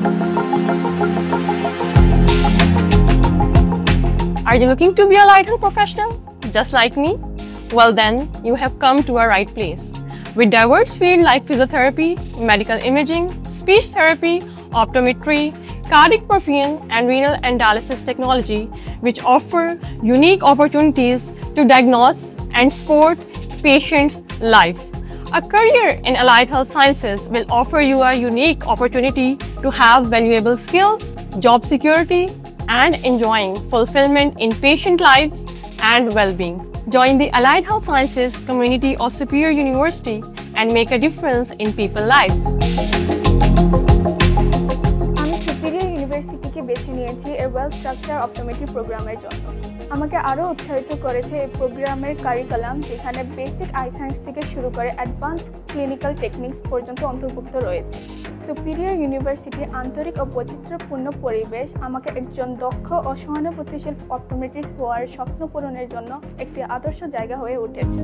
Are you looking to be a light health professional, just like me? Well then, you have come to a right place. With diverse fields like physiotherapy, medical imaging, speech therapy, optometry, cardiac perfusion, and renal and dialysis technology, which offer unique opportunities to diagnose and support patients' life. A career in allied health sciences will offer you a unique opportunity to have valuable skills, job security, and enjoying fulfillment in patient lives and well-being. Join the Allied Health Sciences community of Superior University and make a difference in people's lives. আমি superior ইউনিভার্সিটিকে বেছে নিয়েছি এর well structure optometry প্রোগ্রামের জন্য। আমাকে আরও উৎসাহিত করেছে এই প্রোগ্রামের কারিকুলাম, যেখানে বেসিক আই সায়েন্স থেকে শুরু করে অ্যাডভান্স ক্লিনিক্যাল টেকনিক্স পর্যন্ত অন্তর্ভুক্ত রয়েছে। সুপিরিয়র ইউনিভার্সিটির আন্তরিক ও বৈচিত্র্যপূর্ণ পরিবেশ আমাকে একজন দক্ষ ও সহানুভূতিশীল অপটোমেট্রিস্ট হওয়ার স্বপ্ন পূরণের জন্য একটি আদর্শ জায়গা হয়ে উঠেছে।